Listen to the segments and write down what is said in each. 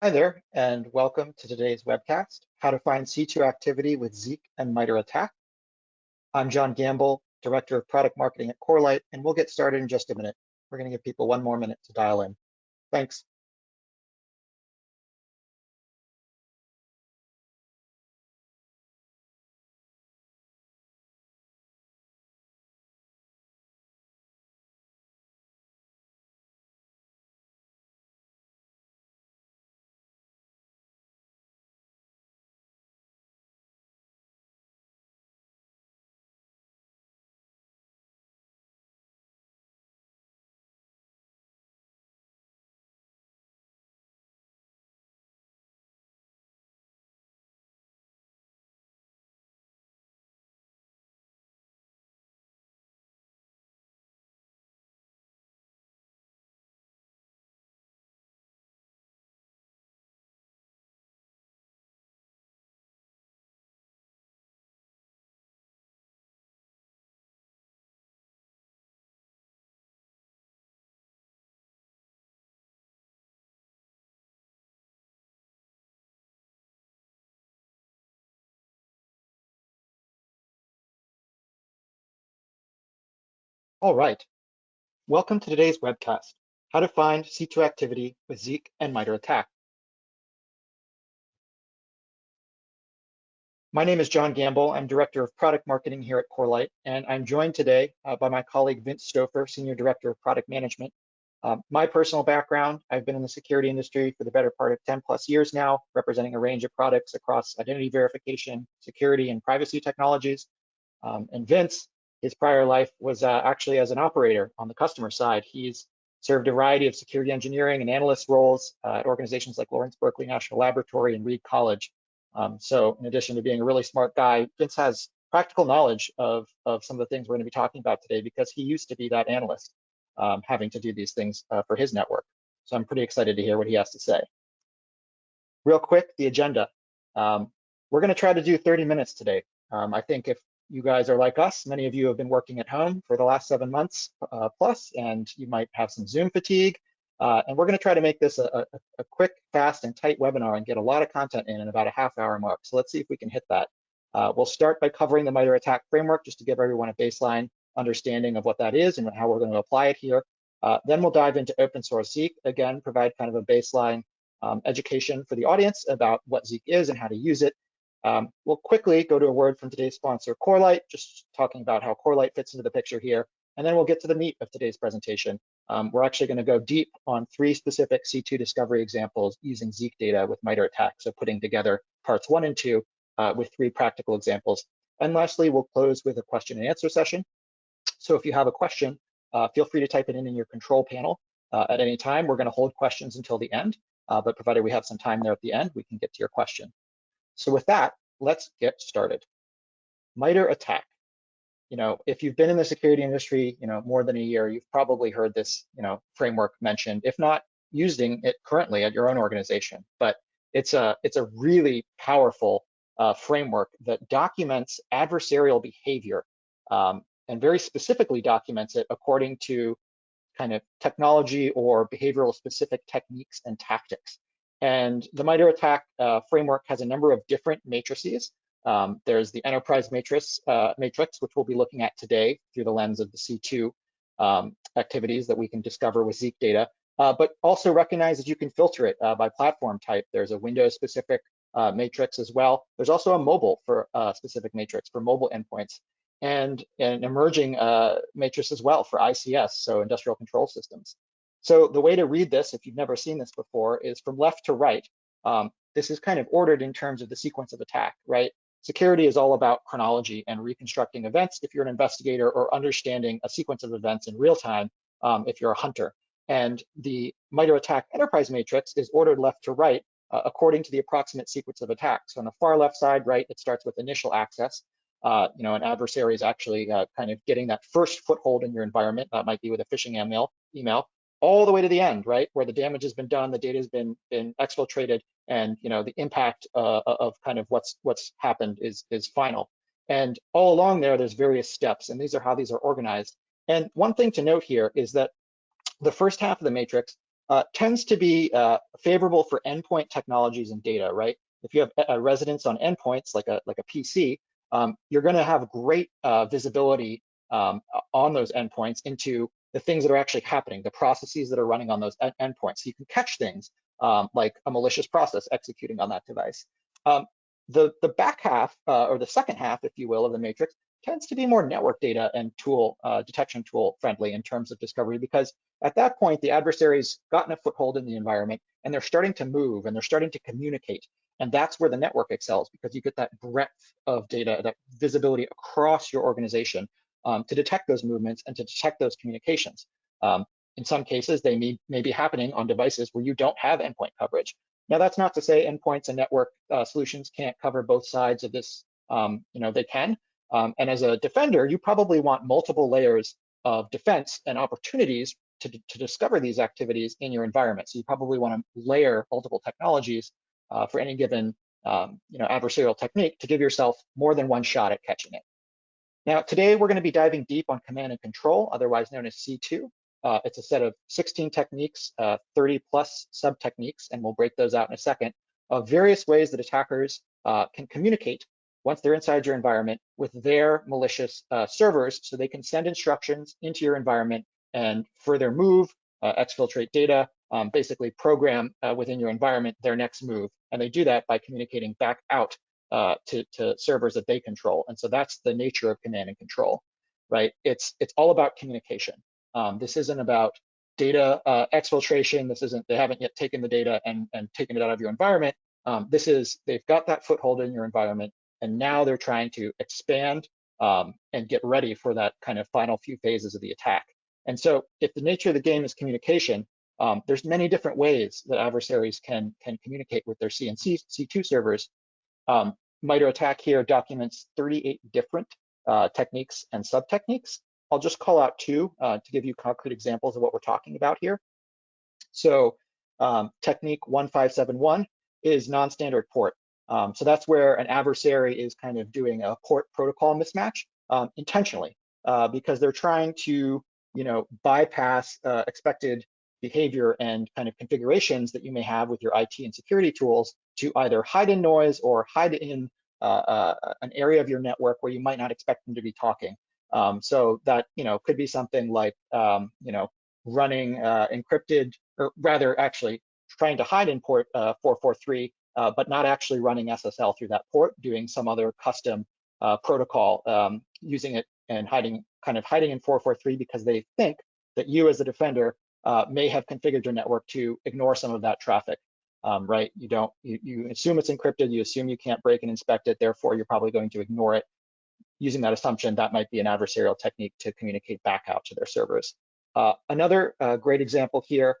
Hi there, and welcome to today's webcast, How to Find C2 Activity with Zeek and MITRE ATT&CK. I'm John Gamble, Director of Product Marketing at Corelight, and we'll get started in just a minute. We're going to give people one more minute to dial in. Thanks. All right, welcome to today's webcast, How to Find C2 Activity with Zeek and MITRE ATT&CK. My name is John Gamble. I'm Director of Product Marketing here at Corelight, and I'm joined today by my colleague Vince Stouffer, Senior Director of Product Management. My personal background, I've been in the security industry for the better part of 10 plus years now, representing a range of products across identity verification, security, and privacy technologies. And Vince, his prior life was actually as an operator on the customer side. He's served a variety of security engineering and analyst roles at organizations like Lawrence Berkeley National Laboratory and Reed College. So in addition to being a really smart guy, Vince has practical knowledge of some of the things we're going to be talking about today because he used to be that analyst having to do these things for his network. So I'm pretty excited to hear what he has to say. Real quick, the agenda. We're going to try to do 30 minutes today. I think if you guys are like us, many of you have been working at home for the last 7 months plus, and you might have some Zoom fatigue. And we're going to try to make this a quick, fast, and tight webinar and get a lot of content in about a half-hour mark. So let's see if we can hit that. We'll start by covering the MITRE ATT&CK framework just to give everyone a baseline understanding of what that is and how we're going to apply it here. Then we'll dive into open source Zeek, again, provide kind of a baseline education for the audience about what Zeek is and how to use it. We'll quickly go to a word from today's sponsor, Corelight, just talking about how Corelight fits into the picture here. And then we'll get to the meat of today's presentation. We're actually going to go deep on 3 specific C2 discovery examples using Zeek data with MITRE ATT&CK, so putting together parts 1 and 2 with 3 practical examples. And lastly, we'll close with a question and answer session. So if you have a question, feel free to type it in your control panel at any time. We're going to hold questions until the end, but provided we have some time there at the end, we can get to your question. So with that, let's get started. MITRE ATT&CK. If you've been in the security industry, more than a year, you've probably heard this, framework mentioned, if not using it currently at your own organization. But it's a really powerful framework that documents adversarial behavior and very specifically documents it according to kind of technology or behavioral specific techniques and tactics. And the MITRE ATT&CK framework has a number of different matrices. There's the enterprise matrix, which we'll be looking at today through the lens of the C2 activities that we can discover with Zeek data, but also recognize that you can filter it by platform type. There's a Windows-specific matrix as well. There's also a mobile for specific matrix for mobile endpoints, and an emerging matrix as well for ICS, so industrial control systems. So the way to read this, if you've never seen this before, is from left to right. This is kind of ordered in terms of the sequence of attack, right? Security is all about chronology and reconstructing events if you're an investigator, or understanding a sequence of events in real time if you're a hunter. And the MITRE ATT&CK enterprise matrix is ordered left to right according to the approximate sequence of attack. So on the far left side, right, it starts with initial access. An adversary is actually kind of getting that first foothold in your environment. That might be with a phishing email, all the way to the end, right, where the damage has been done, the data has been exfiltrated, and the impact of kind of what's happened is final. And all along there's various steps, and these are how these are organized. And one thing to note here is that the first half of the matrix tends to be favorable for endpoint technologies and data, right? If you have a residence on endpoints like a PC, you're going to have great visibility on those endpoints into the things that are actually happening, the processes that are running on those endpoints. So you can catch things like a malicious process executing on that device. The back half, or the second half, if you will, of the matrix tends to be more network data and tool detection tool friendly in terms of discovery, because at that point, the adversary's gotten a foothold in the environment and they're starting to move and they're starting to communicate. And that's where the network excels, because you get that breadth of data, that visibility across your organization to detect those movements and to detect those communications. In some cases, they may be happening on devices where you don't have endpoint coverage. Now, that's not to say endpoints and network solutions can't cover both sides of this. They can. And as a defender, you probably want multiple layers of defense and opportunities to discover these activities in your environment. So you probably want to layer multiple technologies for any given adversarial technique to give yourself more than one shot at catching it. Now, today we're going to be diving deep on command and control, otherwise known as C2. It's a set of 16 techniques, 30 plus sub-techniques, and we'll break those out in a second, of various ways that attackers can communicate once they're inside your environment with their malicious servers, so they can send instructions into your environment and further move, exfiltrate data, basically program within your environment their next move. And they do that by communicating back out to servers that they control. And so that's the nature of command and control, right? It's all about communication. This isn't about data exfiltration. They haven't yet taken the data and taken it out of your environment. They've got that foothold in your environment, and now they're trying to expand and get ready for that kind of final few phases of the attack. And so if the nature of the game is communication, there's many different ways that adversaries can communicate with their C2 servers. MITRE ATT&CK here documents 38 different techniques and sub-techniques. I'll just call out two to give you concrete examples of what we're talking about here. So technique 1571 is non-standard port. So that's where an adversary is kind of doing a port protocol mismatch intentionally, because they're trying to bypass expected behavior and kind of configurations that you may have with your IT and security tools to either hide in noise or hide in an area of your network where you might not expect them to be talking. So that could be something like running encrypted, or rather actually trying to hide in port 443, but not actually running SSL through that port, doing some other custom protocol, using it and hiding in 443 because they think that you as a defender may have configured your network to ignore some of that traffic, right? You assume it's encrypted, you assume you can't break and inspect it, therefore you're probably going to ignore it. Using that assumption, that might be an adversarial technique to communicate back out to their servers. Another great example here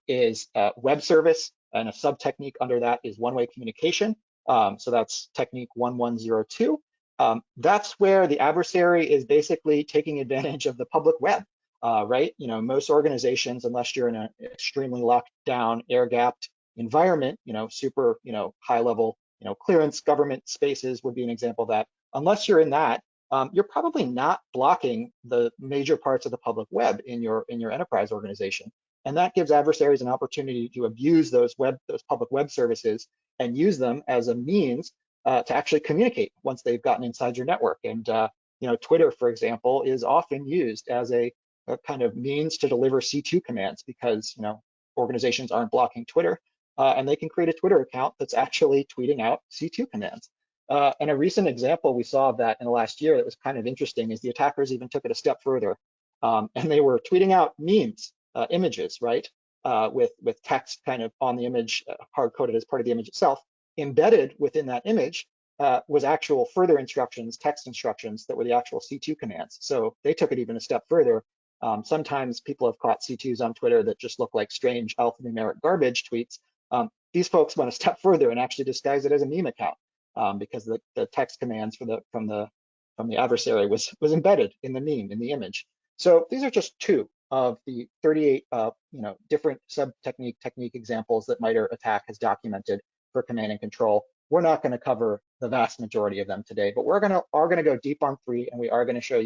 is web service, and a sub-technique under that is one-way communication. So that's technique 1102. That's where the adversary is basically taking advantage of the public web, right? Most organizations, unless you're in an extremely locked down, air-gapped environment, super, high-level, clearance government spaces would be an example of that. Unless you're in that, you're probably not blocking the major parts of the public web in your enterprise organization. And that gives adversaries an opportunity to abuse those public web services and use them as a means to actually communicate once they've gotten inside your network. And Twitter, for example, is often used as a kind of means to deliver C2 commands, because organizations aren't blocking Twitter, and they can create a Twitter account that's actually tweeting out C2 commands. And a recent example we saw of that in the last year that was kind of interesting is the attackers even took it a step further, and they were tweeting out memes, images, right, with text kind of on the image, hard-coded as part of the image itself. Embedded within that image was actual further instructions, text instructions that were the actual C2 commands. So they took it even a step further. Sometimes people have caught C2s on Twitter that just look like strange alphanumeric garbage tweets. These folks went a step further and actually disguised it as a meme account, because the text commands from the adversary was embedded in the meme, in the image. So these are just two of the 38 different sub-technique examples that MITRE ATT&CK has documented for command and control. We're not going to cover the vast majority of them today, but we're going to go deep on 3, and we are going to show you